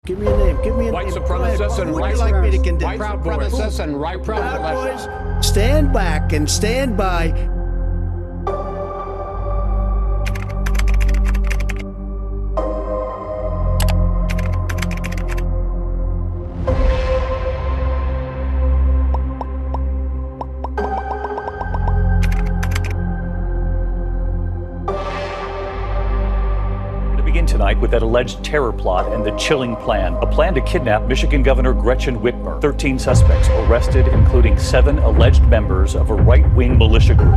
Give me a name. Give me a White name. supremacists and Would you like me to condemn? white supremacists and right Proud Boys, stand back and stand by. Tonight with that alleged terror plot and the chilling plan. A plan to kidnap Michigan Governor Gretchen Whitmer. 13 suspects arrested, including 7 alleged members of a right-wing militia group.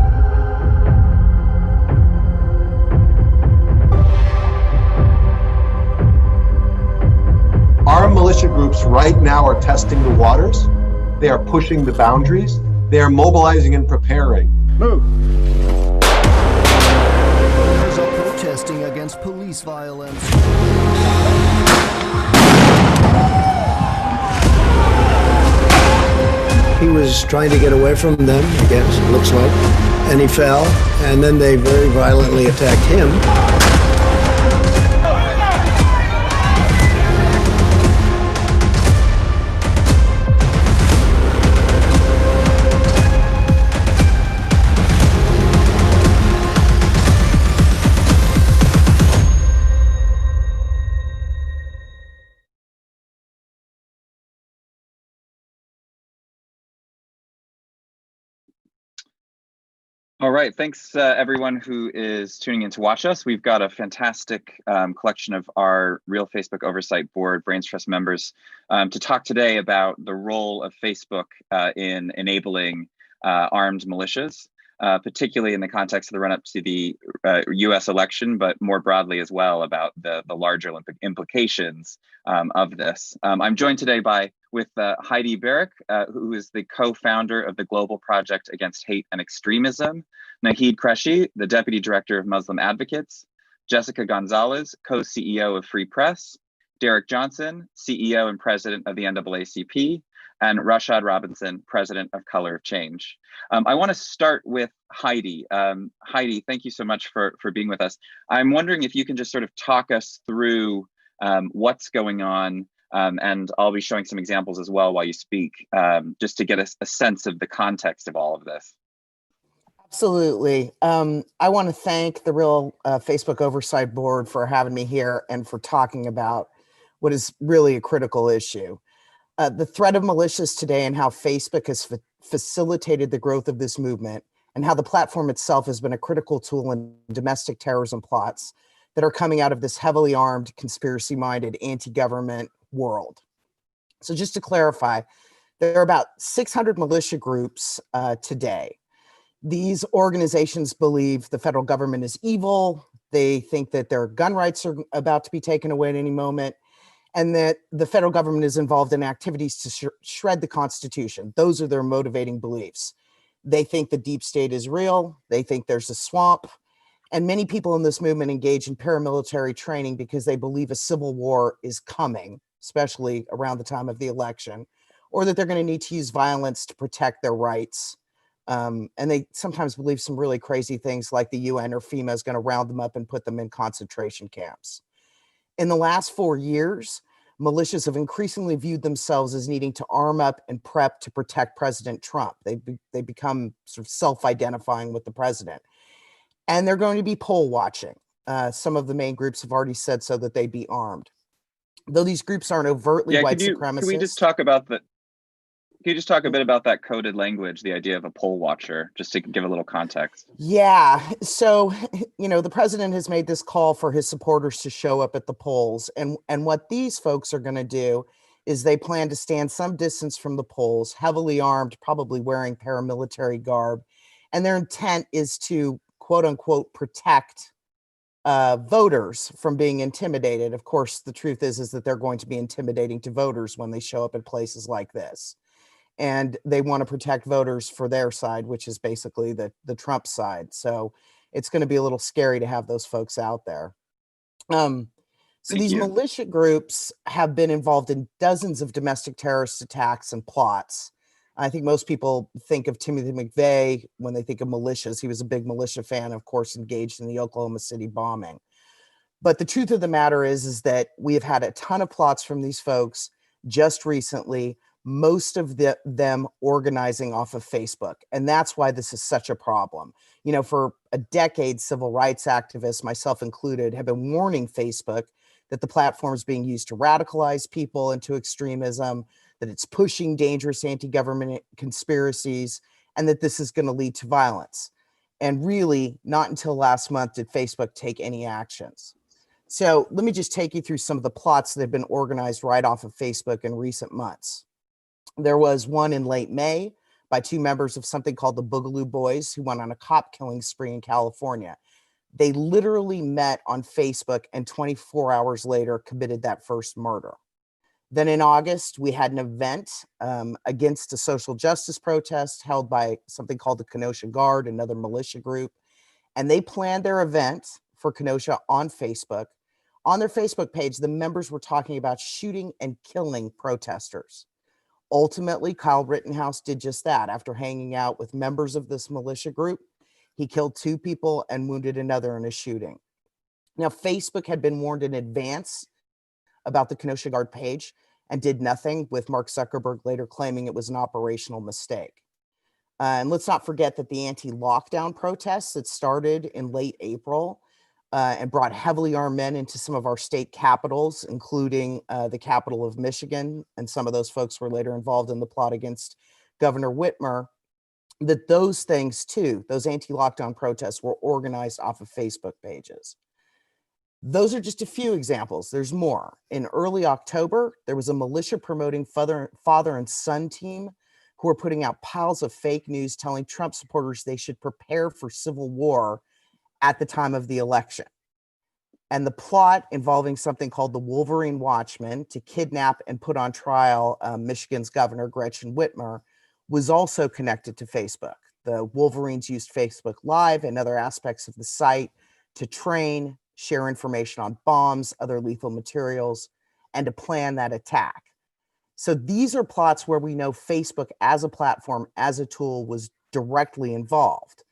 Our militia groups right now are testing the waters. They are pushing the boundaries. They are mobilizing and preparing. Move. Protesting against police violence. He was trying to get away from them, I guess, it looks like, and he fell, and then they very violently attacked him. All right, thanks everyone who is tuning in to watch us. We've got a fantastic collection of our Real Facebook Oversight Board Brains Trust members to talk today about the role of Facebook in enabling armed militias, particularly in the context of the run-up to the US election, but more broadly as well about the larger implications of this. I'm joined today with Heidi Barrick, who is the co-founder of the Global Project Against Hate and Extremism, Nahid Qureshi, the Deputy Director of Muslim Advocates, Jessica Gonzalez, co-CEO of Free Press, Derek Johnson, CEO and President of the NAACP, and Rashad Robinson, President of Color of Change. I want to start with Heidi. Heidi, thank you so much for being with us. I'm wondering if you can just sort of talk us through what's going on, and I'll be showing some examples as well while you speak, just to get a sense of the context of all of this. Absolutely. I want to thank the Real Facebook Oversight Board for having me here and for talking about what is really a critical issue. The threat of militias today and how Facebook has facilitated the growth of this movement, and how the platform itself has been a critical tool in domestic terrorism plots that are coming out of this heavily armed, conspiracy-minded, anti-government world. So just to clarify, there are about 600 militia groups today. These organizations believe the federal government is evil. They think that their gun rights are about to be taken away at any moment, and that the federal government is involved in activities to shred the Constitution. Those are their motivating beliefs. They think the deep state is real. They think there's a swamp. And many people in this movement engage in paramilitary training because they believe a civil war is coming, especially around the time of the election, or that they're going to need to use violence to protect their rights. And they sometimes believe some really crazy things like the UN or FEMA is going to round them up and put them in concentration camps. In the last 4 years, militias have increasingly viewed themselves as needing to arm up and prep to protect President Trump. They become sort of self-identifying with the president. And they're going to be poll watching. Some of the main groups have already said so, that they'd be armed. Though these groups aren't overtly white supremacists. Can we just talk about the Can you just talk a bit about that coded language, the idea of a poll watcher, just to give a little context? Yeah. So, the president has made this call for his supporters to show up at the polls. And what these folks are going to do is they plan to stand some distance from the polls, heavily armed, probably wearing paramilitary garb. And their intent is to, quote unquote, protect voters from being intimidated. Of course, the truth is that they're going to be intimidating to voters when they show up at places like this. And they want to protect voters for their side, which is basically the Trump side. So it's going to be a little scary to have those folks out there. So these militia groups have been involved in dozens of domestic terrorist attacks and plots. I think most people think of Timothy McVeigh when they think of militias. He was a big militia fan, of course, engaged in the Oklahoma City bombing. But the truth of the matter is that we have had a ton of plots from these folks just recently, most of them organizing off of Facebook. And that's why this is such a problem. You know, for a decade, civil rights activists, myself included, have been warning Facebook that the platform is being used to radicalize people into extremism, that it's pushing dangerous anti-government conspiracies, and that this is going to lead to violence. And really, not until last month did Facebook take any actions. So let me just take you through some of the plots that have been organized right off of Facebook in recent months. There was one in late May by two members of something called the Boogaloo Boys who went on a cop killing spree in California. They literally met on Facebook and 24 hours later committed that first murder. Then in August, we had an event against a social justice protest held by something called the Kenosha Guard, another militia group. And they planned their event for Kenosha on Facebook. On their Facebook page, the members were talking about shooting and killing protesters. Ultimately, Kyle Rittenhouse did just that. After hanging out with members of this militia group, he killed two people and wounded another in a shooting. Now, Facebook had been warned in advance about the Kenosha Guard page and did nothing, with Mark Zuckerberg later claiming it was an operational mistake. And let's not forget that the anti-lockdown protests that started in late April and brought heavily armed men into some of our state capitals, including the capital of Michigan, and some of those folks were later involved in the plot against Governor Whitmer, that those things too, those anti-lockdown protests, were organized off of Facebook pages. Those are just a few examples. There's more. In early October, there was a militia promoting father and son team who were putting out piles of fake news telling Trump supporters they should prepare for civil war at the time of the election. And the plot involving something called the Wolverine Watchmen to kidnap and put on trial Michigan's governor, Gretchen Whitmer, was also connected to Facebook. The Wolverines used Facebook Live and other aspects of the site to train, share information on bombs, other lethal materials, and to plan that attack. So these are plots where we know Facebook as a platform, as a tool, was directly involved.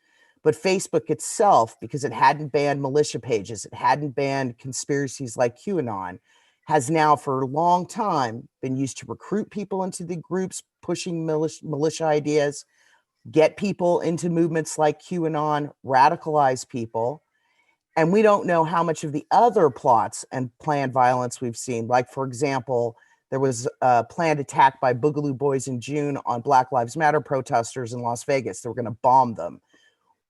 But Facebook itself, because it hadn't banned militia pages, it hadn't banned conspiracies like QAnon, has now for a long time been used to recruit people into the groups pushing militia ideas, get people into movements like QAnon, radicalize people. And we don't know how much of the other plots and planned violence we've seen. Like, for example, there was a planned attack by Boogaloo Boys in June on Black Lives Matter protesters in Las Vegas. They were going to bomb them.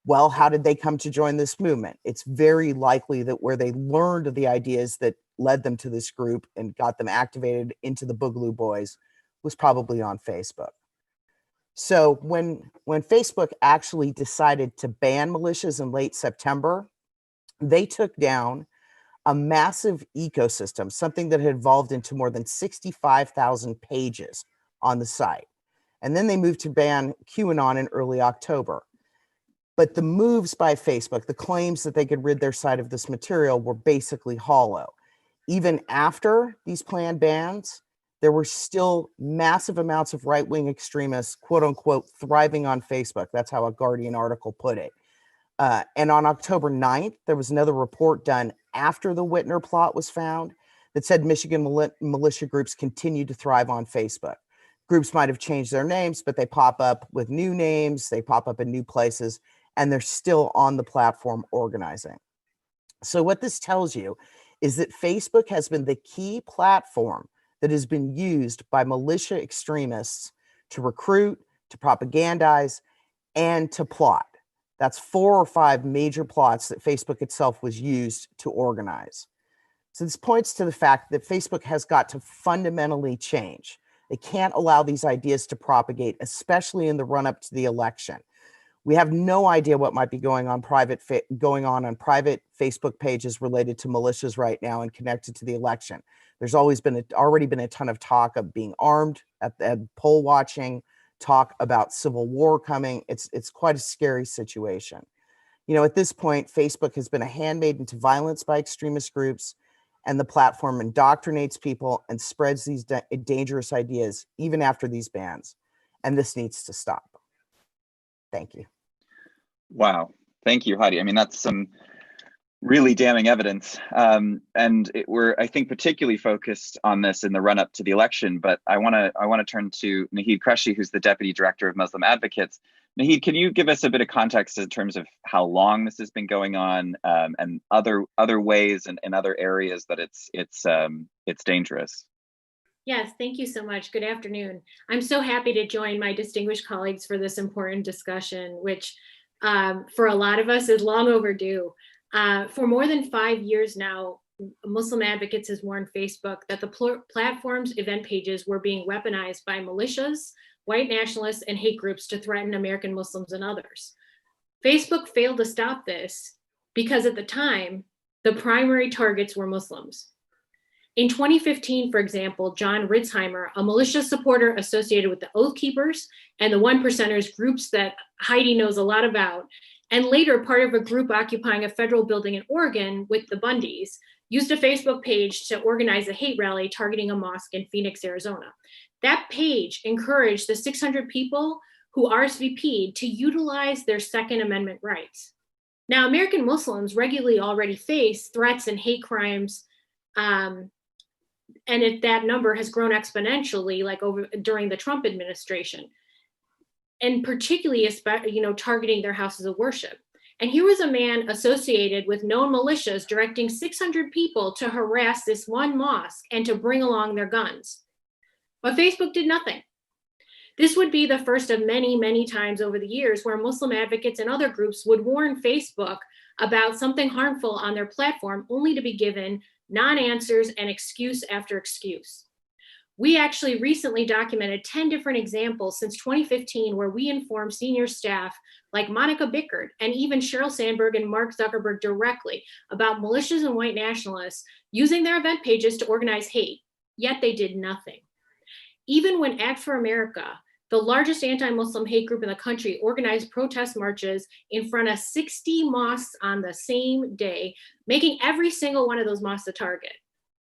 Well, how did they come to join this movement? It's very likely that where they learned of the ideas that led them to this group and got them activated into the Boogaloo Boys was probably on Facebook. So when Facebook actually decided to ban militias in late September, they took down a massive ecosystem, something that had evolved into more than 65,000 pages on the site. And then they moved to ban QAnon in early October. But the moves by Facebook, the claims that they could rid their site of this material, were basically hollow. Even after these planned bans, there were still massive amounts of right-wing extremists, quote unquote, thriving on Facebook. That's how a Guardian article put it. And on October 9th, there was another report done after the Whitmer plot was found that said Michigan militia groups continue to thrive on Facebook. Groups might have changed their names, but they pop up with new names, they pop up in new places, and they're still on the platform organizing. So what this tells you is that Facebook has been the key platform that has been used by militia extremists to recruit, to propagandize, and to plot. That's 4 or 5 major plots that Facebook itself was used to organize. So this points to the fact that Facebook has got to fundamentally change. They can't allow these ideas to propagate, especially in the run-up to the election. We have no idea what might be going on private Facebook pages related to militias right now and connected to the election. There's already been a ton of talk of being armed at poll watching, talk about civil war coming. It's quite a scary situation. You know, at this point, Facebook has been a handmaiden to violence by extremist groups, and the platform indoctrinates people and spreads these dangerous ideas even after these bans. And this needs to stop. Thank you. Wow. Thank you, Heidi. I mean, that's some really damning evidence. We're, I think, particularly focused on this in the run up to the election. But I want to turn to Naheed Qureshi, who's the Deputy Director of Muslim Advocates. Naheed, can you give us a bit of context in terms of how long this has been going on, and other ways and other areas that it's dangerous? Yes, thank you so much. Good afternoon. I'm so happy to join my distinguished colleagues for this important discussion, which for a lot of us is long overdue. For more than 5 years now, Muslim Advocates has warned Facebook that the platform's event pages were being weaponized by militias, white nationalists, and hate groups to threaten American Muslims and others. Facebook failed to stop this because at the time, the primary targets were Muslims. In 2015, for example, John Ritzheimer, a militia supporter associated with the Oath Keepers and the One Percenters, groups that Heidi knows a lot about, and later part of a group occupying a federal building in Oregon with the Bundys, used a Facebook page to organize a hate rally targeting a mosque in Phoenix, Arizona. That page encouraged the 600 people who RSVP'd to utilize their Second Amendment rights. Now, American Muslims regularly already face threats and hate crimes, and that number has grown exponentially, like during the Trump administration, and particularly, targeting their houses of worship. And here was a man associated with known militias directing 600 people to harass this one mosque and to bring along their guns. But Facebook did nothing. This would be the first of many, many times over the years where Muslim advocates and other groups would warn Facebook about something harmful on their platform, only to be given non-answers and excuse after excuse. We actually recently documented 10 different examples since 2015 where we informed senior staff like Monica Bickert and even Sheryl Sandberg and Mark Zuckerberg directly about militias and white nationalists using their event pages to organize hate, yet they did nothing. Even when Act for America, the largest anti-Muslim hate group in the country, organized protest marches in front of 60 mosques on the same day, making every single one of those mosques a target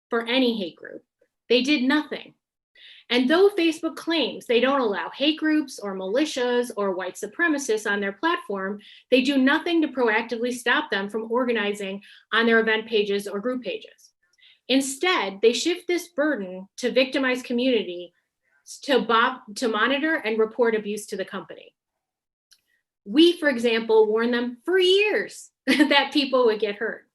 for any hate group. They did nothing. And though Facebook claims they don't allow hate groups or militias or white supremacists on their platform, they do nothing to proactively stop them from organizing on their event pages or group pages. Instead, they shift this burden to victimized community to monitor and report abuse to the company. We, for example, warned them for years that people would get hurt.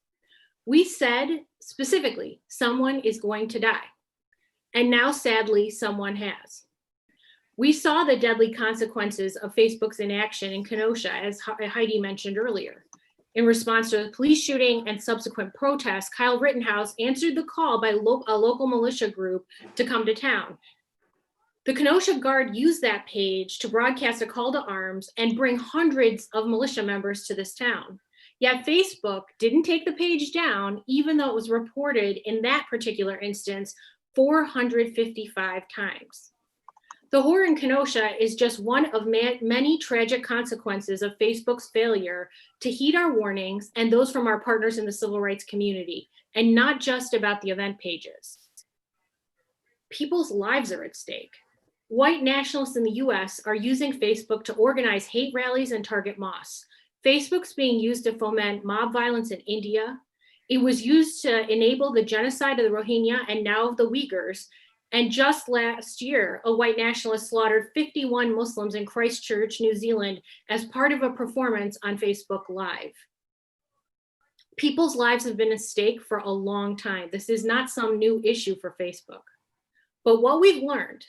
We said specifically, someone is going to die. And now, sadly, someone has. We saw the deadly consequences of Facebook's inaction in Kenosha, as Heidi mentioned earlier. In response to the police shooting and subsequent protests, Kyle Rittenhouse answered the call by a local militia group to come to town. The Kenosha Guard used that page to broadcast a call to arms and bring hundreds of militia members to this town. Yet Facebook didn't take the page down, even though it was reported in that particular instance 455 times. The horror in Kenosha is just one of many tragic consequences of Facebook's failure to heed our warnings and those from our partners in the civil rights community, and not just about the event pages. People's lives are at stake. White nationalists in the US are using Facebook to organize hate rallies and target mosques. Facebook's being used to foment mob violence in India. It was used to enable the genocide of the Rohingya and now of the Uyghurs. And just last year, a white nationalist slaughtered 51 Muslims in Christchurch, New Zealand, as part of a performance on Facebook Live. People's lives have been at stake for a long time. This is not some new issue for Facebook. But what we've learned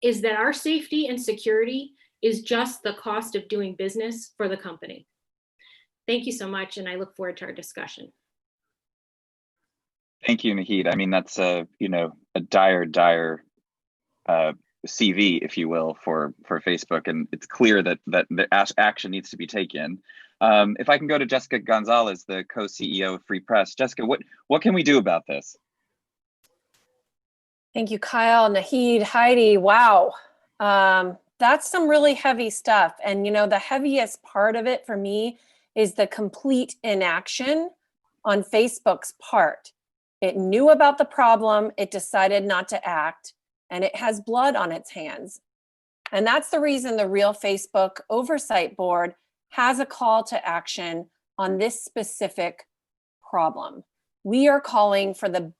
is that our safety and security is just the cost of doing business for the company. Thank you so much, and I look forward to our discussion. Thank you, Naheed. I mean, that's a dire CV, if you will, for Facebook, and it's clear that the action needs to be taken. If I can go to Jessica Gonzalez, the co-CEO of Free Press. Jessica, what can we do about this? Thank you, Kyle, Naheed, Heidi. Wow, that's some really heavy stuff. And the heaviest part of it for me is the complete inaction on Facebook's part. It knew about the problem, it decided not to act, and it has blood on its hands. And that's the reason the Real Facebook Oversight Board has a call to action on this specific problem. We are calling for the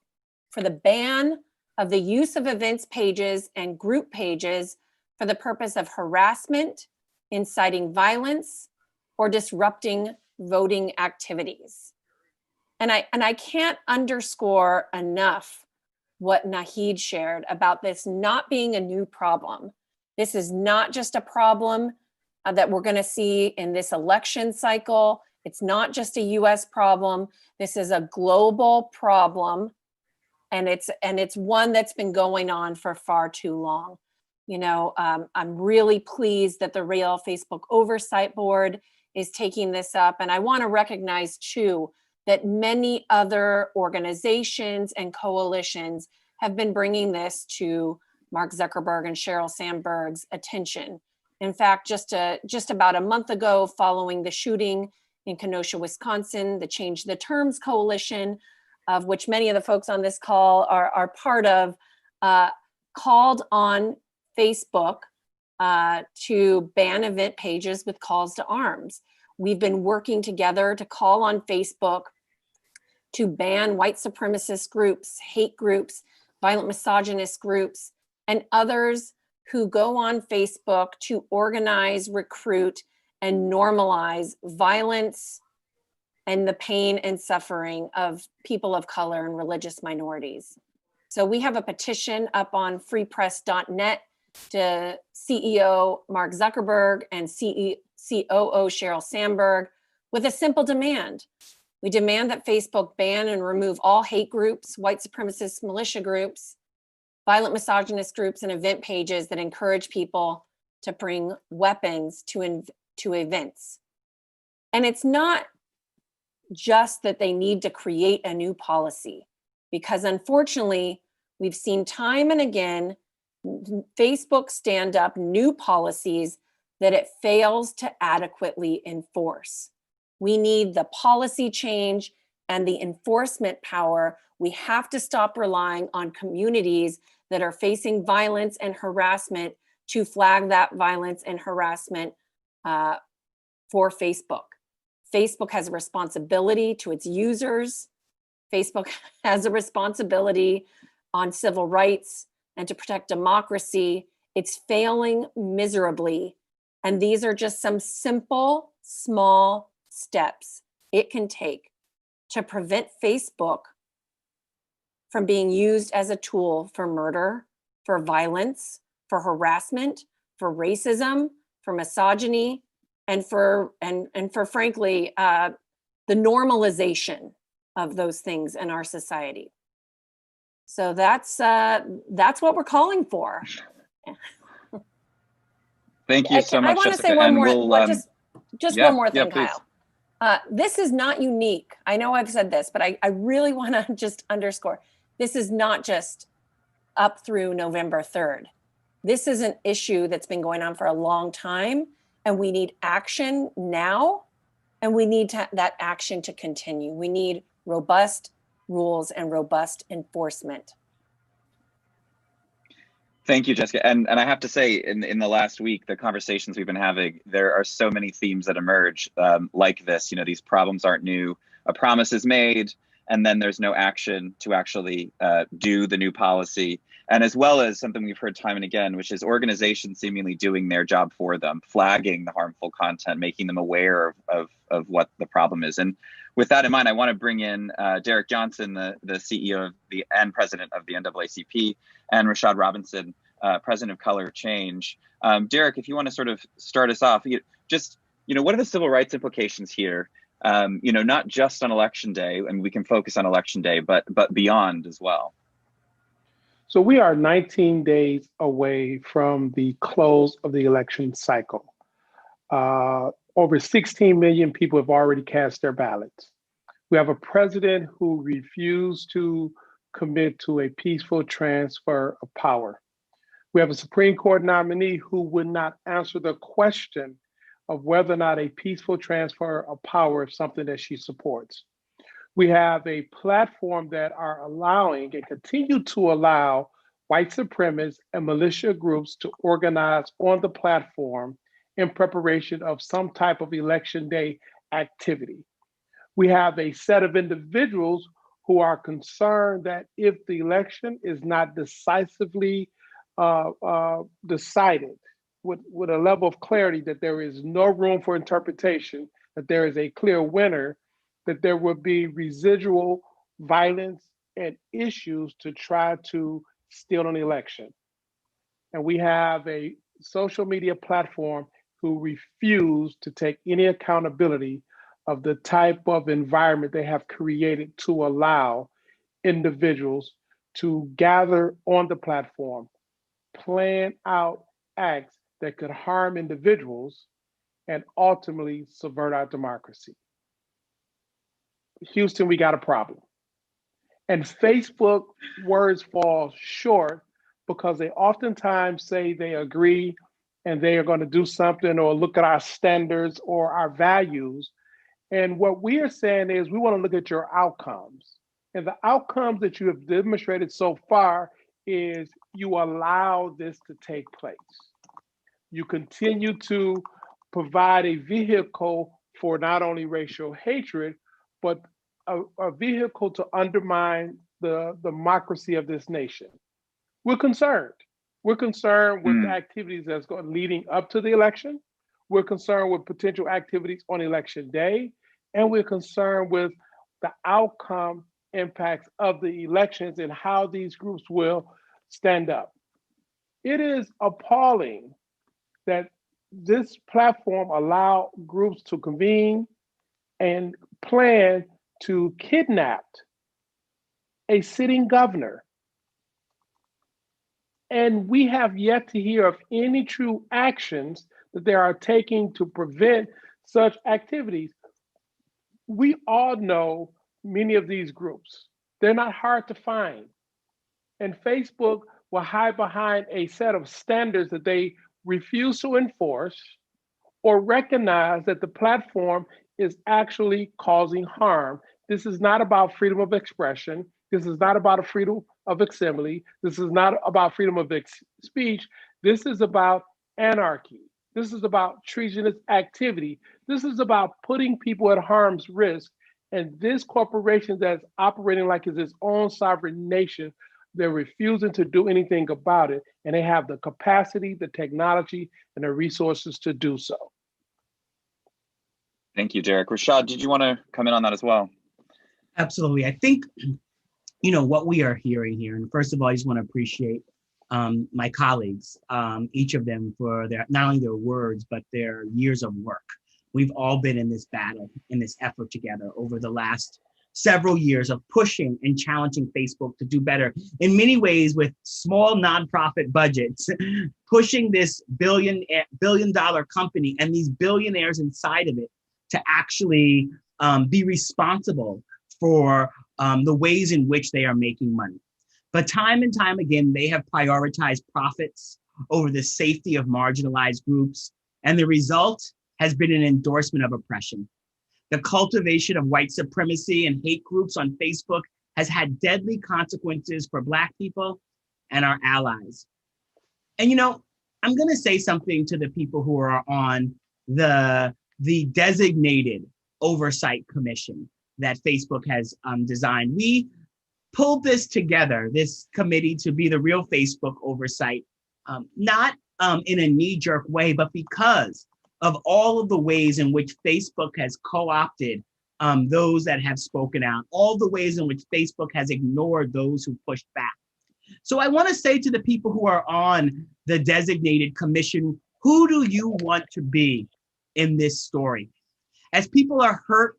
ban of the use of events pages and group pages for the purpose of harassment, inciting violence, or disrupting voting activities. And I can't underscore enough what Nahid shared about this not being a new problem. This is not just a problem that we're going to see in this election cycle. It's not just a US problem. This is a global problem. And it's one that's been going on for far too long. You know, I'm really pleased that the Real Facebook Oversight Board is taking this up. And I want to recognize too, that many other organizations and coalitions have been bringing this to Mark Zuckerberg and Sheryl Sandberg's attention. In fact, just about a month ago, following the shooting in Kenosha, Wisconsin, the Change the Terms Coalition, of which many of the folks on this call are part of, called on Facebook to ban event pages with calls to arms. We've been working together to call on Facebook to ban white supremacist groups, hate groups, violent misogynist groups, and others who go on Facebook to organize, recruit, and normalize violence and the pain and suffering of people of color and religious minorities. So we have a petition up on freepress.net to CEO Mark Zuckerberg and COO Sheryl Sandberg with a simple demand. We demand that Facebook ban and remove all hate groups, white supremacist militia groups, violent misogynist groups, and event pages that encourage people to bring weapons to events. And it's not just that they need to create a new policy, because unfortunately, we've seen time and again, Facebook stand up new policies that it fails to adequately enforce. We need the policy change and the enforcement power. We have to stop relying on communities that are facing violence and harassment to flag that violence and harassment for Facebook. Facebook has a responsibility to its users. Facebook has a responsibility on civil rights and to protect democracy. It's failing miserably. And these are just some simple, small steps it can take to prevent Facebook from being used as a tool for murder, for violence, for harassment, for racism, for misogyny, and for frankly, the normalization of those things in our society. So that's what we're calling for. Thank you so much, I want to Jessica. say one more, Yeah, one more thing, please. Kyle. This is not unique. I know I've said this, but I really want to just underscore, this is not just up through November 3rd. This is an issue that's been going on for a long time, and we need action now, and we need that action to continue. We need robust rules and robust enforcement. Thank you, Jessica. And I have to say, in the last week, the conversations we've been having, there are so many themes that emerge like this. You know, these problems aren't new. A promise is made, and then there's no action to actually do the new policy. And as well as something we've heard time and again, which is organizations seemingly doing their job for them, flagging the harmful content, making them aware of what the problem is. And with that in mind, I want to bring in Derek Johnson, the CEO and president of the NAACP, and Rashad Robinson, president of Color Change. Derek, if you want to sort of start us off, what are the civil rights implications here? Not just on Election Day, and we can focus on Election Day, but beyond as well. So we are 19 days away from the close of the election cycle. Over 16 million people have already cast their ballots. We have a president who refused to commit to a peaceful transfer of power. We have a Supreme Court nominee who would not answer the question of whether or not a peaceful transfer of power is something that she supports. We have a platform that are allowing and continue to allow white supremacists and militia groups to organize on the platform in preparation of some type of election day activity. We have a set of individuals who are concerned that if the election is not decisively decided with a level of clarity, that there is no room for interpretation, that there is a clear winner, that there will be residual violence and issues to try to steal an election. And we have a social media platform who refuse to take any accountability of the type of environment they have created to allow individuals to gather on the platform, plan out acts that could harm individuals and ultimately subvert our democracy. Houston, we got a problem. And Facebook words fall short because they oftentimes say they agree and they are going to do something or look at our standards or our values. And what we are saying is we want to look at your outcomes. And the outcomes that you have demonstrated so far is you allow this to take place. You continue to provide a vehicle for not only racial hatred, but a vehicle to undermine the democracy of this nation. We're concerned. We're concerned with the activities that's going leading up to the election. We're concerned with potential activities on election day, and we're concerned with the outcome impacts of the elections and how these groups will stand up. It is appalling that this platform allow groups to convene and plan to kidnap a sitting governor. And we have yet to hear of any true actions that they are taking to prevent such activities. We all know many of these groups. They're not hard to find. And Facebook will hide behind a set of standards that they refuse to enforce or recognize that the platform is actually causing harm. This is not about freedom of expression. This is not about a freedom of assembly. This is not about freedom of speech. This is about anarchy. This is about treasonous activity. This is about putting people at harm's risk. And this corporation that's operating like it's its own sovereign nation, they're refusing to do anything about it. And they have the capacity, the technology, and the resources to do so. Thank you, Derek. Rashad, did you want to come in on that as well? Absolutely. I think, what we are hearing here, and first of all, I just want to appreciate my colleagues, each of them for their, not only their words, but their years of work. We've all been in this battle, in this effort together over the last several years of pushing and challenging Facebook to do better in many ways with small nonprofit budgets, pushing this billion dollar company and these billionaires inside of it to actually be responsible for the ways in which they are making money. But time and time again, they have prioritized profits over the safety of marginalized groups. And the result has been an endorsement of oppression. The cultivation of white supremacy and hate groups on Facebook has had deadly consequences for Black people and our allies. And I'm gonna say something to the people who are on the designated oversight commission that Facebook has designed. We pulled this together, this committee, to be the real Facebook oversight, not in a knee-jerk way, but because of all of the ways in which Facebook has co-opted those that have spoken out, all the ways in which Facebook has ignored those who pushed back. So I want to say to the people who are on the designated commission, who do you want to be in this story? As people are hurt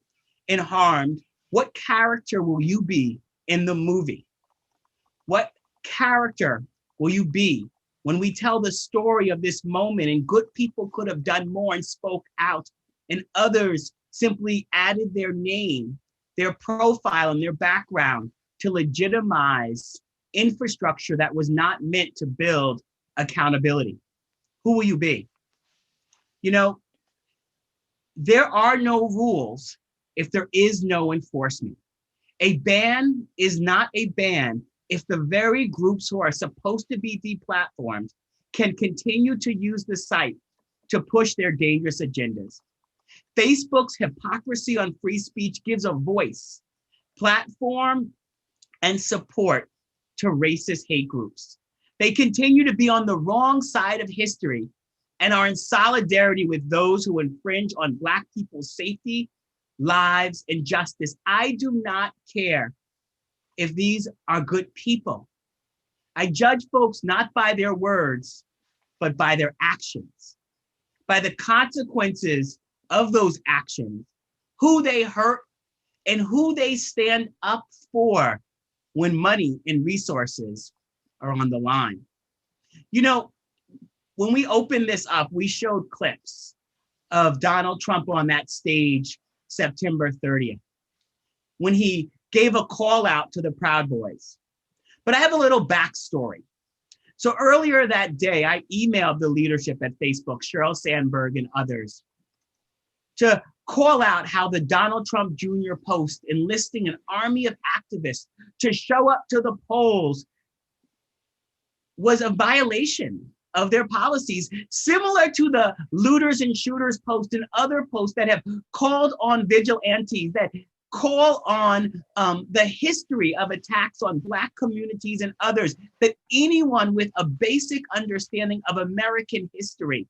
and harmed, what character will you be in the movie? What character will you be when we tell the story of this moment and good people could have done more and spoke out, and others simply added their name, their profile, and their background to legitimize infrastructure that was not meant to build accountability? Who will you be? There are no rules if there is no enforcement. A ban is not a ban if the very groups who are supposed to be deplatformed can continue to use the site to push their dangerous agendas. Facebook's hypocrisy on free speech gives a voice, platform, and support to racist hate groups. They continue to be on the wrong side of history and are in solidarity with those who infringe on Black people's safety, lives, and justice. I do not care if these are good people. I judge folks not by their words, but by their actions, by the consequences of those actions, who they hurt, and who they stand up for when money and resources are on the line. You know, when we opened this up, we showed clips of Donald Trump on that stage September 30th, when he gave a call out to the Proud Boys. But I have a little backstory. So earlier that day, I emailed the leadership at Facebook, Sheryl Sandberg and others, to call out how the Donald Trump Jr. post enlisting an army of activists to show up to the polls was a violation of their policies, similar to the looters and shooters post and other posts that have called on vigilantes, that call on the history of attacks on Black communities and others, that anyone with a basic understanding of American history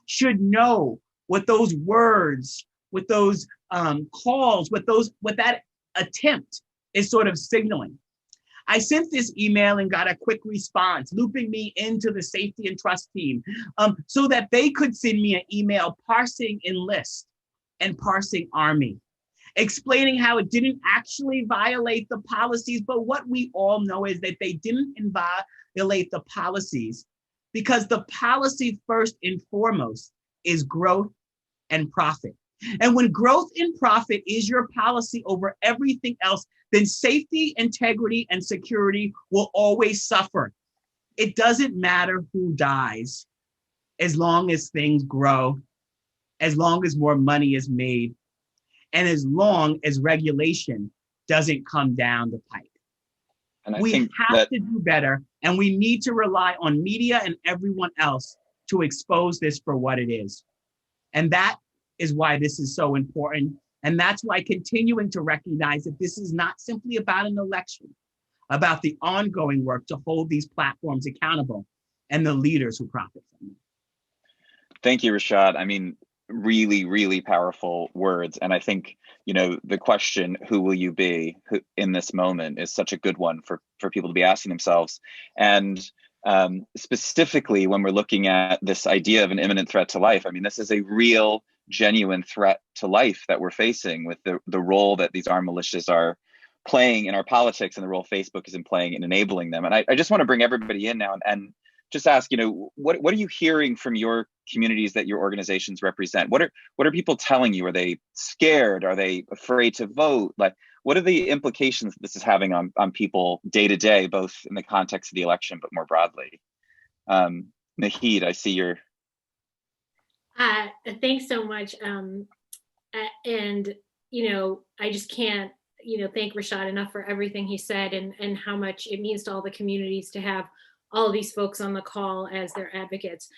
should know what those words, with those calls, with that attempt is sort of signaling. I sent this email and got a quick response, looping me into the safety and trust team so that they could send me an email parsing enlist and parsing army, explaining how it didn't actually violate the policies, but what we all know is that they didn't violate the policies because the policy first and foremost is growth and profit. And when growth and profit is your policy over everything else, then safety, integrity, and security will always suffer. It doesn't matter who dies, as long as things grow, as long as more money is made, and as long as regulation doesn't come down the pipe. And we have to do better, and we need to rely on media and everyone else to expose this for what it is. And that is why this is so important. And that's why continuing to recognize that this is not simply about an election, about the ongoing work to hold these platforms accountable and the leaders who profit from them. Thank you, Rashad. I mean, really, really powerful words. And I think, you know, the question, who will you be in this moment, is such a good one for people to be asking themselves. And specifically when we're looking at this idea of an imminent threat to life, I mean, this is a real, genuine threat to life that we're facing with the role that these armed militias are playing in our politics and the role Facebook is playing in enabling them. And I just want to bring everybody in now and just ask, you know, what are you hearing from your communities that your organizations represent? What are people telling you? Are they scared? Are they afraid to vote? Like, what are the implications that this is having on people day to day, both in the context of the election, but more broadly? Nahid, I see your. Thanks so much. And, you know, I just can't, you know, thank Rashad enough for everything he said and how much it means to all the communities to have all of these folks on the call as their advocates.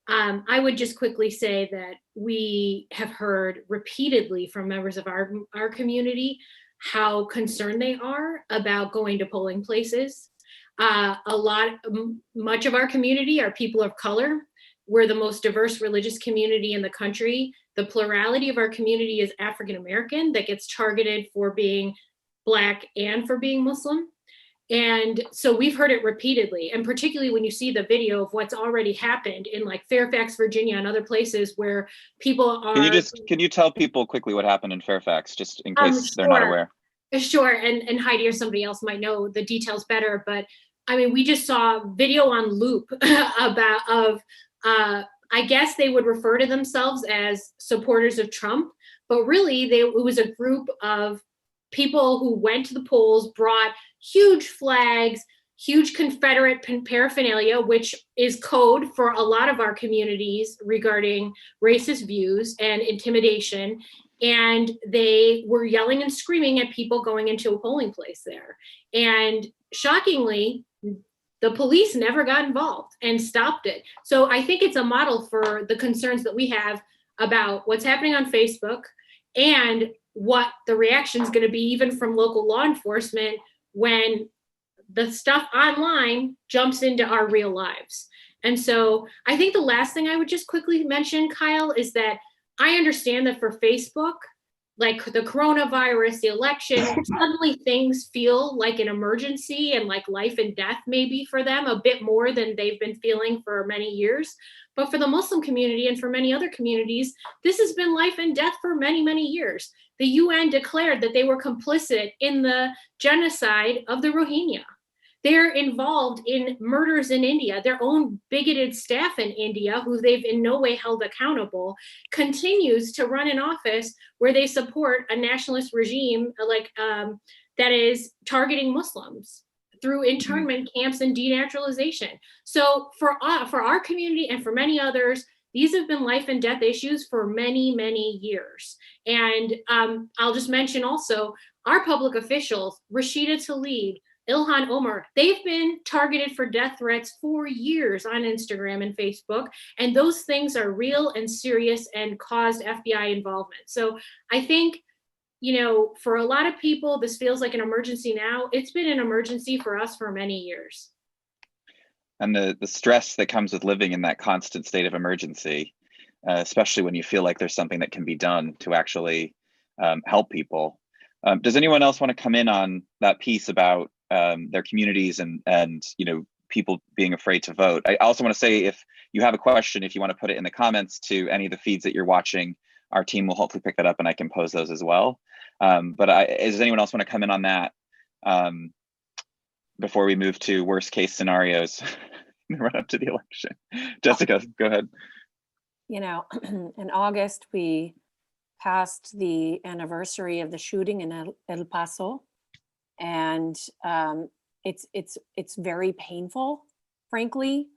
I would just quickly say that we have heard repeatedly from members of our community how concerned they are about going to polling places. Much of our community are people of color. We're the most diverse religious community in the country. The plurality of our community is African American, that gets targeted for being Black and for being Muslim. And so we've heard it repeatedly, and particularly when you see the video of what's already happened in like Fairfax, Virginia, and other places where people are. Can you tell people quickly what happened in Fairfax, just in case they're not aware? Sure, and Heidi or somebody else might know the details better, but I mean, we just saw video on loop I guess they would refer to themselves as supporters of Trump, but really it was a group of people who went to the polls, brought huge flags, huge Confederate paraphernalia, which is code for a lot of our communities regarding racist views and intimidation. And they were yelling and screaming at people going into a polling place there. And shockingly, the police never got involved and stopped it. So I think it's a model for the concerns that we have about what's happening on Facebook and what the reaction is going to be even from local law enforcement when the stuff online jumps into our real lives. And so I think the last thing I would just quickly mention, Kyle, is that I understand that for Facebook, like the coronavirus, the election, suddenly things feel like an emergency and like life and death maybe for them a bit more than they've been feeling for many years. But for the Muslim community and for many other communities, this has been life and death for many, many years. The UN declared that they were complicit in the genocide of the Rohingya. They're involved in murders in India. Their own bigoted staff in India, who they've in no way held accountable, continues to run an office where they support a nationalist regime that is targeting Muslims through internment camps and denaturalization. So for our community and for many others, these have been life and death issues for many, many years. And I'll just mention also our public officials, Rashida Tlaib, Ilhan Omar, they've been targeted for death threats for years on Instagram and Facebook. And those things are real and serious and caused FBI involvement. So I think, for a lot of people, this feels like an emergency now. It's been an emergency for us for many years. And the stress that comes with living in that constant state of emergency, especially when you feel like there's something that can be done to actually help people. Does anyone else want to come in on that piece about their communities and people being afraid to vote? I also want to say, if you have a question, if you want to put it in the comments to any of the feeds that you're watching, our team will hopefully pick that up and I can pose those as well. But does anyone else want to come in on that before we move to worst case scenarios in the run up to the election? Jessica, go ahead. In August, we passed the anniversary of the shooting in El Paso. And it's very painful, frankly,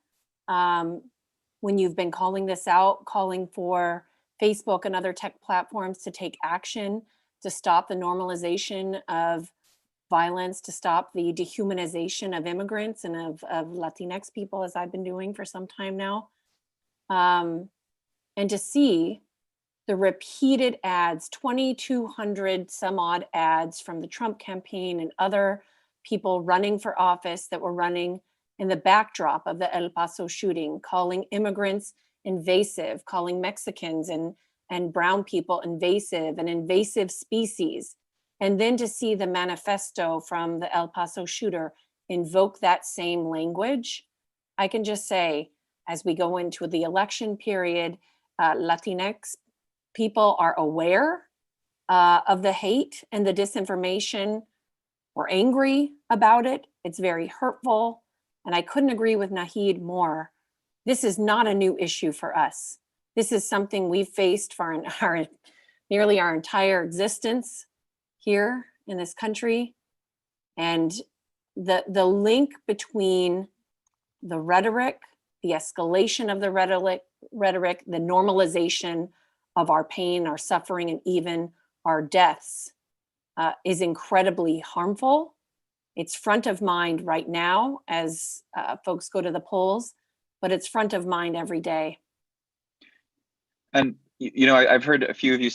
when you've been calling this out, calling for Facebook and other tech platforms to take action to stop the normalization of violence, to stop the dehumanization of immigrants and of Latinx people, as I've been doing for some time now. And to see the repeated ads, 2,200 some odd ads from the Trump campaign and other people running for office that were running in the backdrop of the El Paso shooting, calling immigrants invasive, calling Mexicans and brown people invasive, an invasive species. And then to see the manifesto from the El Paso shooter invoke that same language, I can just say, as we go into the election period, Latinx people are aware of the hate and the disinformation. We're angry about it. It's very hurtful. And I couldn't agree with Naheed more. This is not a new issue for us. This is something we've faced for nearly our entire existence here in this country. And the link between the rhetoric, the escalation of the rhetoric, the normalization of our pain, our suffering, and even our deaths is incredibly harmful. It's front of mind right now as folks go to the polls, but it's front of mind every day. And I've heard a few of you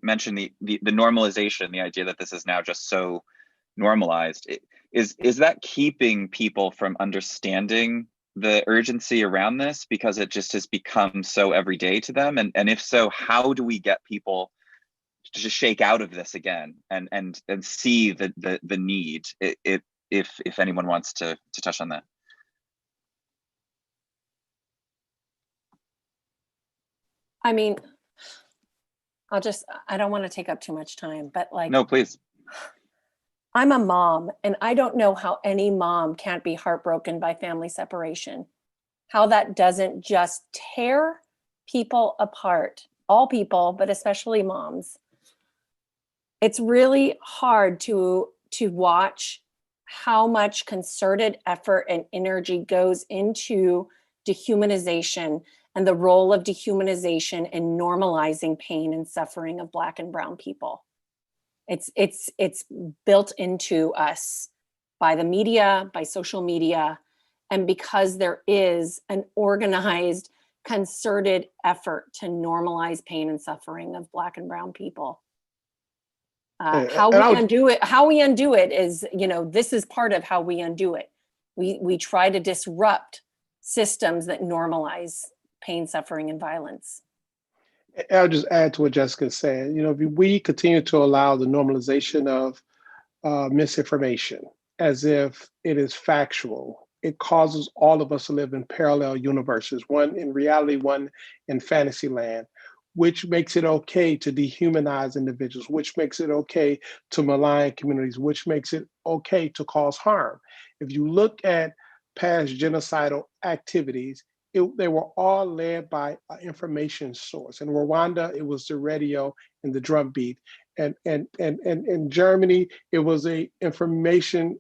mention the normalization, the idea that this is now just so normalized. Is that keeping people from understanding the urgency around this because it just has become so everyday to them? And if so, how do we get people to just shake out of this again and see the need, if anyone wants to touch on that? I mean, I don't want to take up too much time, but No, please. I'm a mom, and I don't know how any mom can't be heartbroken by family separation. How that doesn't just tear people apart, all people, but especially moms. It's really hard to watch how much concerted effort and energy goes into dehumanization and the role of dehumanization in normalizing pain and suffering of Black and brown people. It's built into us by the media, by social media, and because there is an organized concerted effort to normalize pain and suffering of Black and brown people. How we undo it is, this is part of how we undo it. We try to disrupt systems that normalize pain, suffering, and violence. I'll just add to what Jessica said. If we continue to allow the normalization of misinformation as if it is factual, it causes all of us to live in parallel universes, one in reality, one in fantasy land, which makes it okay to dehumanize individuals, which makes it okay to malign communities, which makes it okay to cause harm. If you look at past genocidal activities, they were all led by an information source. In Rwanda, it was the radio and the drumbeat. And in Germany, it was a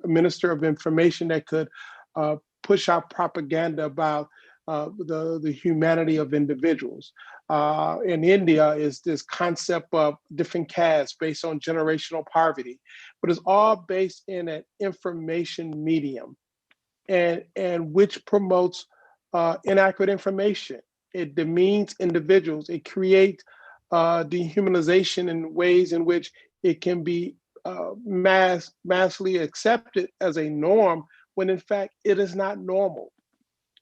minister of information that could push out propaganda about the humanity of individuals. In India is this concept of different castes based on generational poverty, but it's all based in an information medium, and which promotes inaccurate information. It demeans individuals. It creates dehumanization in ways in which it can be massively accepted as a norm, when in fact it is not normal.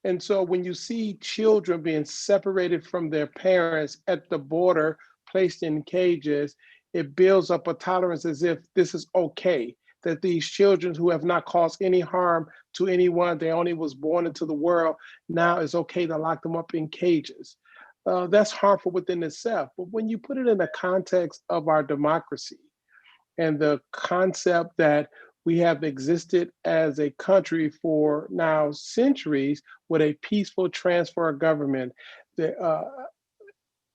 And so when you see children being separated from their parents at the border, placed in cages, it builds up a tolerance as if this is okay, that these children who have not caused any harm to anyone, they only was born into the world, now it's okay to lock them up in cages. That's harmful within itself. But when you put it in the context of our democracy and the concept that we have existed as a country for now centuries with a peaceful transfer of government,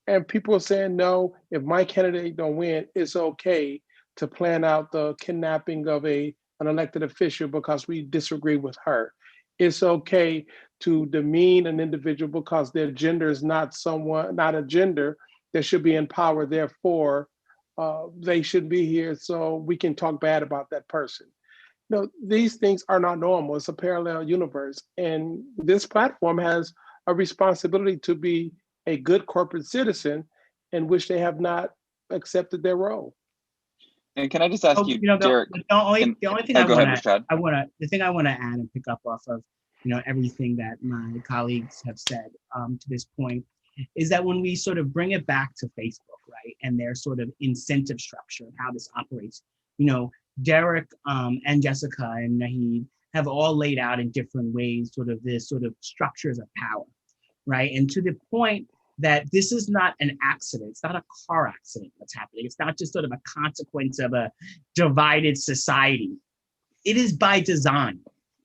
and people are saying, no, if my candidate don't win, it's okay to plan out the kidnapping of an elected official because we disagree with her. It's okay to demean an individual because their gender is not a gender that should be in power. Therefore, they should be here so we can talk bad about that person. These things are not normal. It's a parallel universe. And this platform has a responsibility to be a good corporate citizen in which they have not accepted their role. And can I just ask you, Derek? The only thing the thing I want to add and pick up off of, everything that my colleagues have said to this point, is that when we sort of bring it back to Facebook, right, and their sort of incentive structure, how this operates, Derek and Jessica and Naheed have all laid out in different ways sort of this sort of structures of power, right? And to the point that this is not an accident. It's not a car accident that's happening. It's not just sort of a consequence of a divided society. It is by design.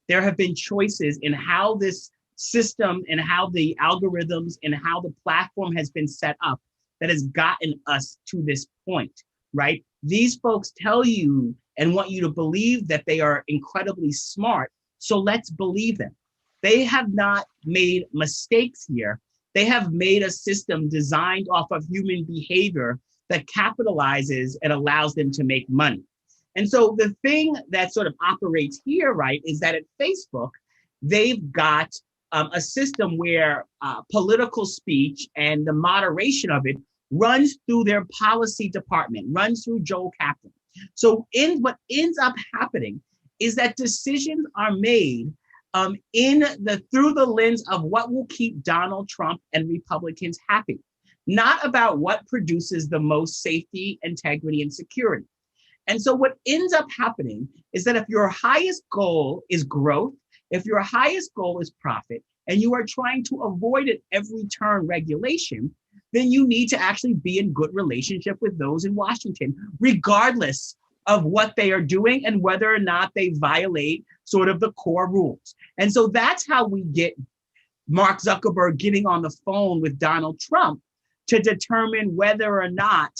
There have been choices in how this system and how the algorithms and how the platform has been set up that has gotten us to this point, right? These folks tell you and want you to believe that they are incredibly smart. So let's believe them. They have not made mistakes here. They have made a system designed off of human behavior that capitalizes and allows them to make money. And so the thing that sort of operates here, right, is that at Facebook, they've got a system where political speech and the moderation of it runs through their policy department, runs through Joel Kaplan. So what ends up happening is that decisions are made through the lens of what will keep Donald Trump and Republicans happy, not about what produces the most safety, integrity, and security. And so what ends up happening is that if your highest goal is growth, if your highest goal is profit, and you are trying to avoid at every turn regulation, then you need to actually be in good relationship with those in Washington, regardless of what they are doing and whether or not they violate sort of the core rules. And so that's how we get Mark Zuckerberg getting on the phone with Donald Trump to determine whether or not,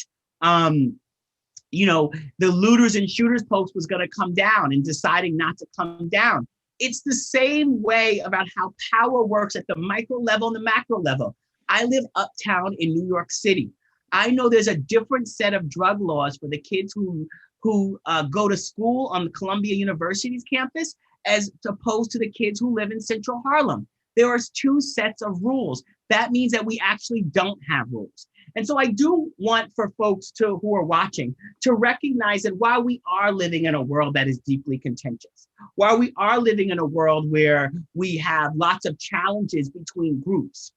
the looters and shooters post was going to come down and deciding not to come down. It's the same way about how power works at the micro level and the macro level. I live uptown in New York City. I know there's a different set of drug laws for the kids who go to school on the Columbia University's campus as opposed to the kids who live in Central Harlem. There are two sets of rules that means that we actually don't have rules. And so I do want for folks who are watching to recognize that while we are living in a world that is deeply contentious, while we are living in a world where we have lots of challenges between groups,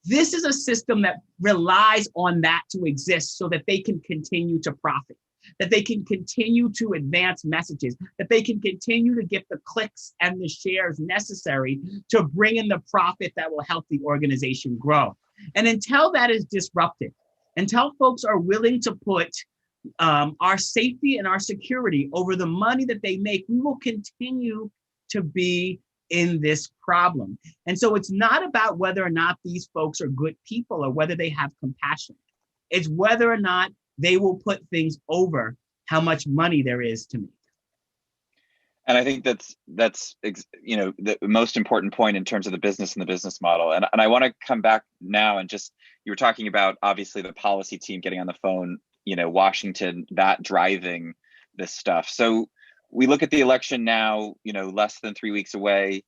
this is a system that relies on that to exist so that they can continue to profit, that they can continue to advance messages, that they can continue to get the clicks and the shares necessary to bring in the profit that will help the organization grow. And until that is disrupted, until folks are willing to put our safety and our security over the money that they make, we will continue to be in this problem. And so it's not about whether or not these folks are good people or whether they have compassion. It's whether or not they will put things over how much money there is to make. And I think that's the most important point in terms of the business and the business model. And I want to come back now and just, you were talking about obviously the policy team getting on the phone, Washington, that driving this stuff. So we look at the election now, less than 3 weeks away.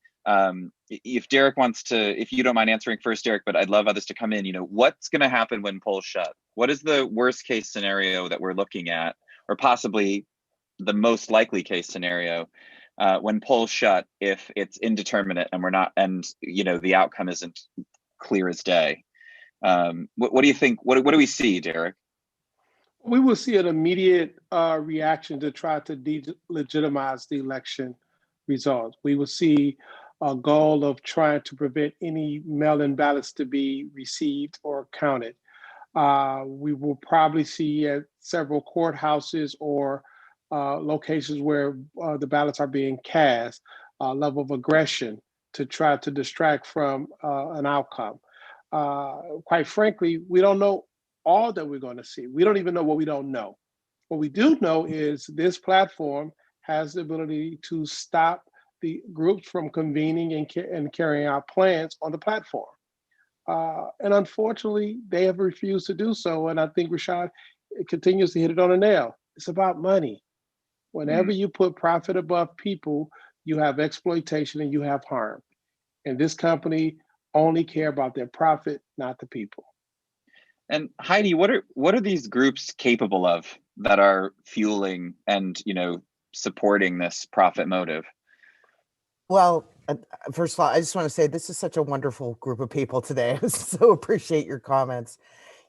If Derek wants to, if you don't mind answering first, Derek, but I'd love others to come in, what's going to happen when polls shut? What is the worst case scenario that we're looking at, or possibly the most likely case scenario when polls shut, if it's indeterminate and we're not, and the outcome isn't clear as day? What do you think? What do we see, Derek? We will see an immediate reaction to try to delegitimize the election results. We will see a goal of trying to prevent any mail-in ballots to be received or counted. We will probably see at several courthouses or locations where the ballots are being cast, a level of aggression to try to distract from an outcome. Quite frankly, we don't know all that we're going to see. We don't even know what we don't know. What we do know is this platform has the ability to stop the groups from convening and carrying out plans on the platform. And unfortunately, they have refused to do so. And I think Rashad continues to hit it on the nail. It's about money. Whenever you put profit above people, you have exploitation and you have harm. And this company only care about their profit, not the people. And Heidi, what are these groups capable of that are fueling and supporting this profit motive? Well, first of all, I just want to say this is such a wonderful group of people today. I so appreciate your comments.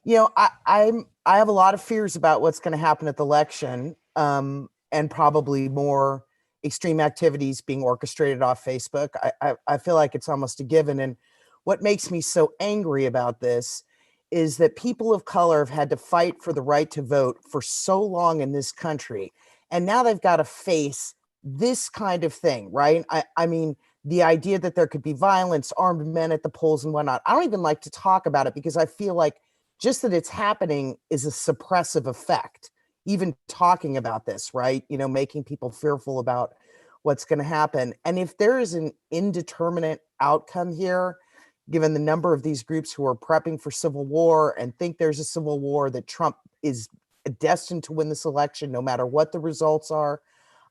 I have a lot of fears about what's going to happen at the election, and probably more extreme activities being orchestrated off Facebook. I feel like it's almost a given. And what makes me so angry about this is that people of color have had to fight for the right to vote for so long in this country. And now they've got to face this kind of thing, right? I mean, the idea that there could be violence, armed men at the polls and whatnot. I don't even like to talk about it because I feel like just that it's happening is a suppressive effect. Even talking about this, right? Making people fearful about what's going to happen. And if there is an indeterminate outcome here, given the number of these groups who are prepping for civil war and think there's a civil war, that Trump is destined to win this election, no matter what the results are,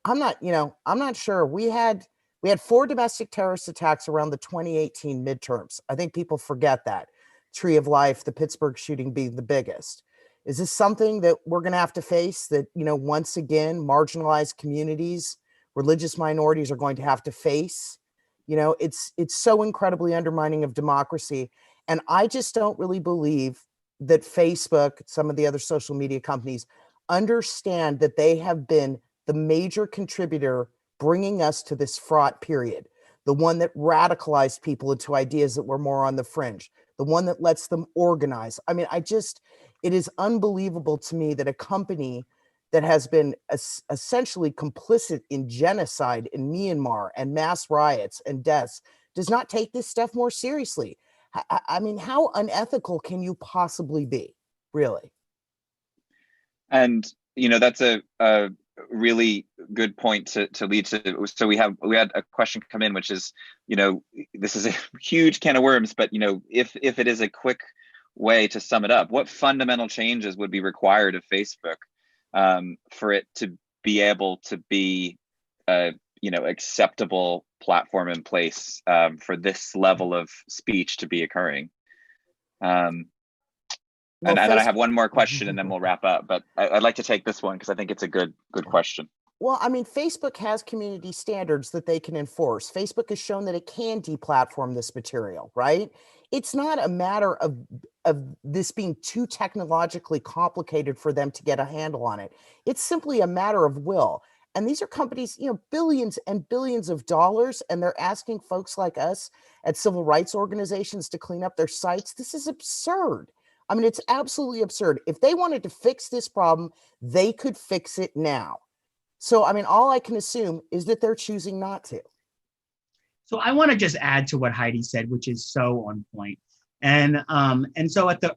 I'm not sure. We had 4 domestic terrorist attacks around the 2018 midterms. I think people forget that. Tree of Life, the Pittsburgh shooting being the biggest. Is this something that we're going to have to face, that, once again, marginalized communities, religious minorities are going to have to face? It's so incredibly undermining of democracy. And I just don't really believe that Facebook, some of the other social media companies, understand that they have been the major contributor bringing us to this fraught period, the one that radicalized people into ideas that were more on the fringe, the one that lets them organize. I mean, it is unbelievable to me that a company that has been essentially complicit in genocide in Myanmar and mass riots and deaths does not take this stuff more seriously. I mean, how unethical can you possibly be, really? And that's a really good point to lead to. So we had a question come in, which is, this is a huge can of worms, but if it is a quick way to sum it up, what fundamental changes would be required of Facebook for it to be able to be acceptable platform in place for this level of speech to be occurring. And then I have one more question, and then we'll wrap up. But I'd like to take this one because I think it's a good question. Well, I mean, Facebook has community standards that they can enforce. Facebook has shown that it can deplatform this material, right? It's not a matter of this being too technologically complicated for them to get a handle on it. It's simply a matter of will. And these are companies, billions and billions of dollars, and they're asking folks like us at civil rights organizations to clean up their sites. This is absurd. I mean, it's absolutely absurd. If they wanted to fix this problem, they could fix it now. So, I mean, all I can assume is that they're choosing not to. So I want to just add to what Heidi said, which is so on point. And so at the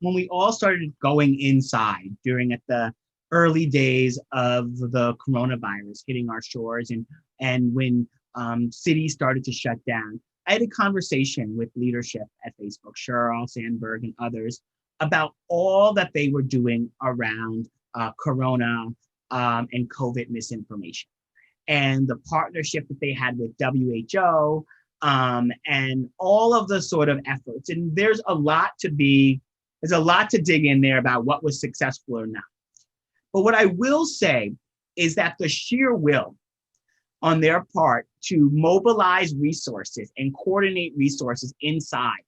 when we all started going inside at the early days of the coronavirus hitting our shores, and when cities started to shut down, I had a conversation with leadership at Facebook, Sheryl Sandberg and others, about all that they were doing around Corona and COVID misinformation, and the partnership that they had with WHO, and all of the sort of efforts. And there's a lot to dig in there about what was successful or not. But what I will say is that the sheer will on their part to mobilize resources and coordinate resources inside,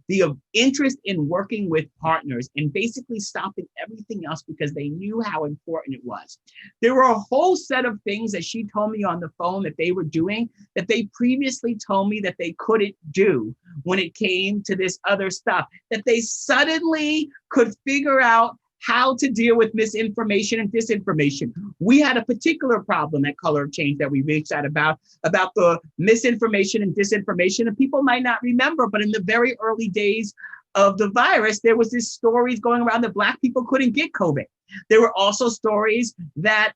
the interest in working with partners and basically stopping everything else because they knew how important it was. There were a whole set of things that she told me on the phone that they were doing that they previously told me that they couldn't do when it came to this other stuff, that they suddenly could figure out how to deal with misinformation and disinformation. We had a particular problem at Color of Change that we reached out about the misinformation and disinformation. And people might not remember, but in the very early days of the virus, there was this stories going around that Black people couldn't get COVID. There were also stories that,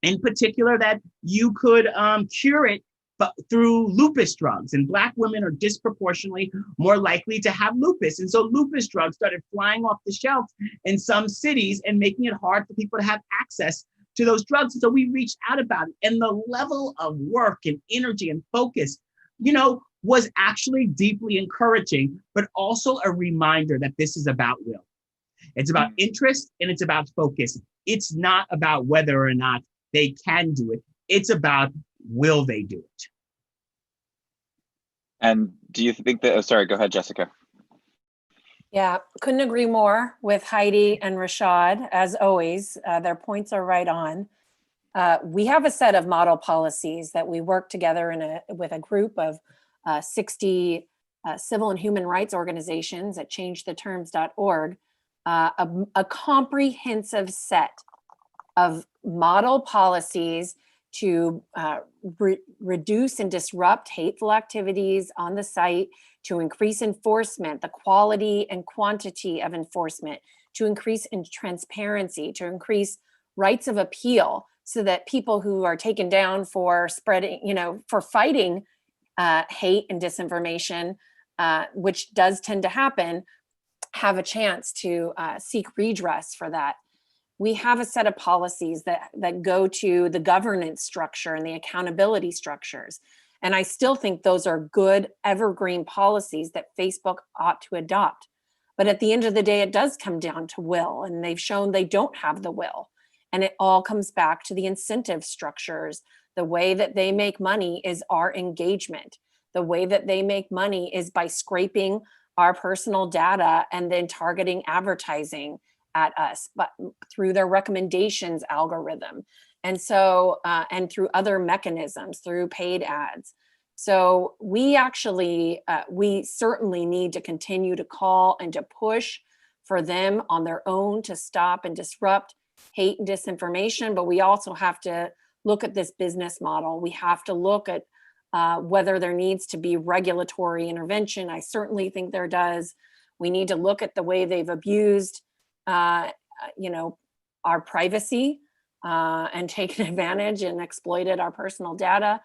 in particular, that you could cure it but through lupus drugs, and Black women are disproportionately more likely to have lupus. And so lupus drugs started flying off the shelves in some cities and making it hard for people to have access to those drugs. And so we reached out about it. And the level of work and energy and focus, was actually deeply encouraging, but also a reminder that this is about will. It's about interest and it's about focus. It's not about whether or not they can do it. It's about, will they do it? And do you think that, sorry, go ahead, Jessica. Yeah, couldn't agree more with Heidi and Rashad, as always. Their points are right on. We have a set of model policies that we work together with a group of 60 civil and human rights organizations at changetheterms.org, a comprehensive set of model policies to reduce and disrupt hateful activities on the site, to increase enforcement, the quality and quantity of enforcement, to increase in transparency, to increase rights of appeal, so that people who are taken down for spreading, for fighting hate and disinformation, which does tend to happen, have a chance to seek redress for that. We have a set of policies that go to the governance structure and the accountability structures. And I still think those are good evergreen policies that Facebook ought to adopt. But at the end of the day, it does come down to will, and they've shown they don't have the will. And it all comes back to the incentive structures. The way that they make money is our engagement. The way that they make money is by scraping our personal data and then targeting advertising at us, but through their recommendations algorithm. And so, and through other mechanisms, through paid ads. So we actually, we certainly need to continue to call and to push for them on their own to stop and disrupt hate and disinformation. But we also have to look at this business model. We have to look at whether there needs to be regulatory intervention. I certainly think there does. We need to look at the way they've abused our privacy and taken advantage and exploited our personal data.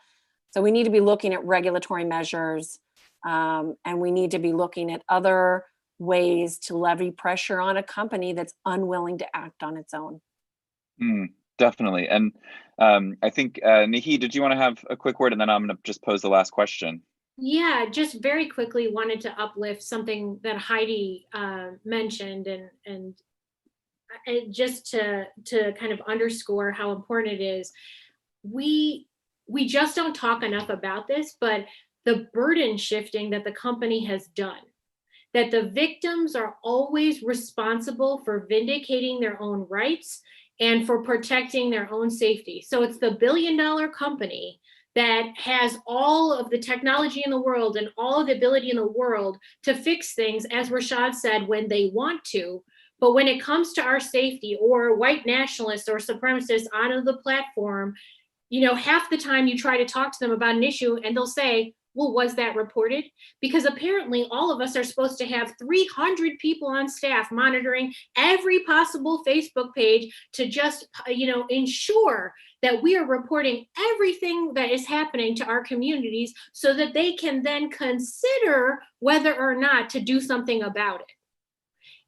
So we need to be looking at regulatory measures, and we need to be looking at other ways to levy pressure on a company that's unwilling to act on its own. Definitely. And I think, Nahi, did you want to have a quick word? And then I'm going to just pose the last question. Yeah, just very quickly wanted to uplift something that Heidi mentioned, and just to kind of underscore how important it is. We just don't talk enough about this, but the burden shifting that the company has done, that the victims are always responsible for vindicating their own rights and for protecting their own safety. So it's the billion-dollar company that has all of the technology in the world and all of the ability in the world to fix things, as Rashad said, when they want to. But when it comes to our safety, or white nationalists or supremacists on the platform, half the time you try to talk to them about an issue and they'll say, well, was that reported? Because apparently all of us are supposed to have 300 people on staff monitoring every possible Facebook page to just, ensure that we are reporting everything that is happening to our communities so that they can then consider whether or not to do something about it.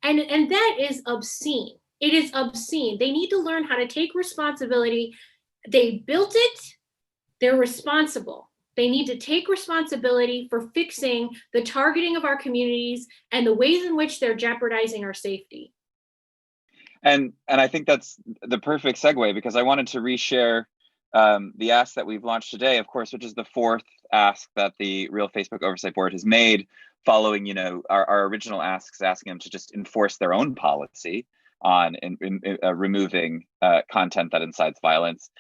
And that is obscene. It is obscene. They need to learn how to take responsibility. They built it, they're responsible. They need to take responsibility for fixing the targeting of our communities and the ways in which they're jeopardizing our safety. And I think that's the perfect segue, because I wanted to reshare the ask that we've launched today, of course, which is the fourth ask that the Real Facebook Oversight Board has made, following our original asks, asking them to just enforce their own policy on removing content that incites violence,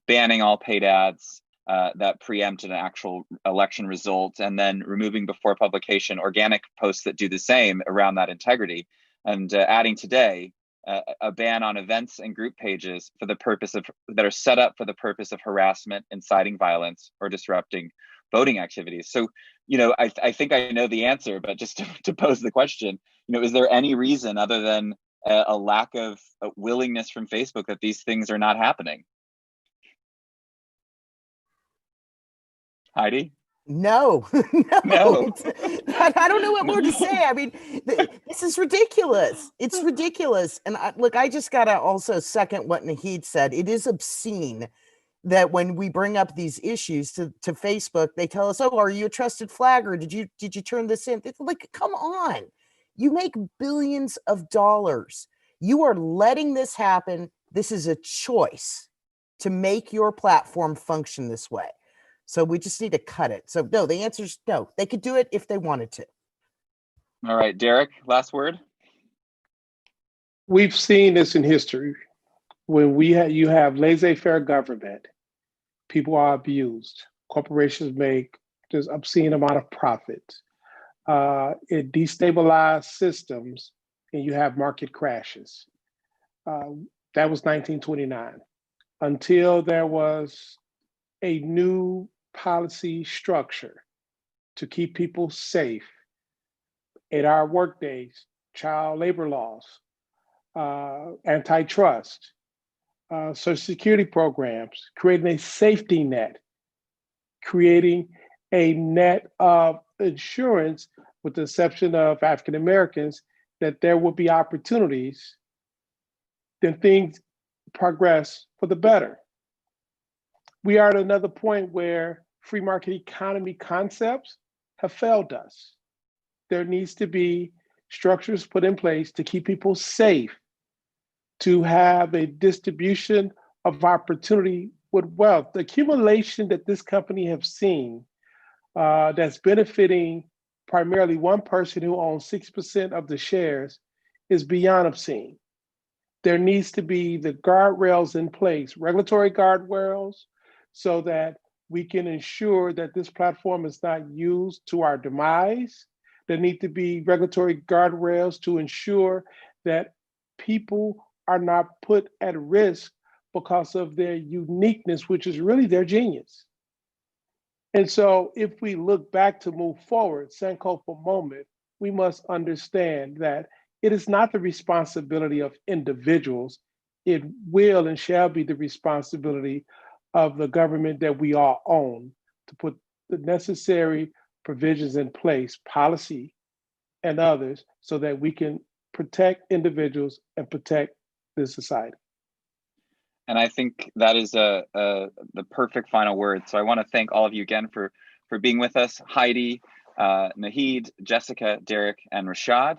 banning all paid ads that preempt an actual election result, and then removing before publication organic posts that do the same around that integrity, and adding today a ban on events and group pages for the purpose of that are set up for the purpose of harassment, inciting violence, or disrupting voting activities. So, I think I know the answer, but just to pose the question, is there any reason other than a lack of willingness from Facebook that these things are not happening? Heidi? No, No. I don't know what more to say. I mean, this is ridiculous. It's ridiculous. And I just got to also second what Naheed said. It is obscene that when we bring up these issues to Facebook, they tell us, oh, are you a trusted flagger? Did you turn this in? It's like, come on. You make billions of dollars. You are letting this happen. This is a choice to make your platform function this way. So we just need to cut it. So no, the answer is no. They could do it if they wanted to. All right, Derek, last word. We've seen this in history. When you have laissez-faire government, people are abused. Corporations make just obscene amount of profits. It destabilized systems, and you have market crashes. That was 1929. Until there was a new policy structure to keep people safe, 8-hour workdays, child labor laws, antitrust, Social Security programs, creating a safety net, creating a net of insurance, with the exception of African Americans, that there will be opportunities, then things progress for the better. We are at another point where free market economy concepts have failed us. There needs to be structures put in place to keep people safe, to have a distribution of opportunity with wealth. The accumulation that this company has seen that's benefiting primarily one person who owns 6% of the shares is beyond obscene. There needs to be the guardrails in place, regulatory guardrails, so that we can ensure that this platform is not used to our demise. There need to be regulatory guardrails to ensure that people are not put at risk because of their uniqueness, which is really their genius. And so if we look back to move forward, Sankofa moment, we must understand that it is not the responsibility of individuals. It will and shall be the responsibility of the government that we all own to put the necessary provisions in place, policy and others, so that we can protect individuals and protect this society. And I think that is the perfect final word. So I want to thank all of you again for being with us. Heidi, Nahid, Jessica, Derek, and Rashad.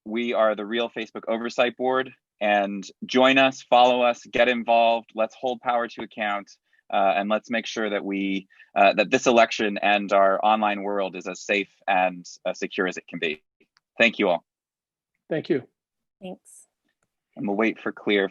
We are the Real Facebook Oversight Board, and join us, follow us, get involved. Let's hold power to account, and let's make sure that we that this election and our online world is as safe and secure as it can be. Thank you all. Thank you. Thanks. And we'll wait for Clear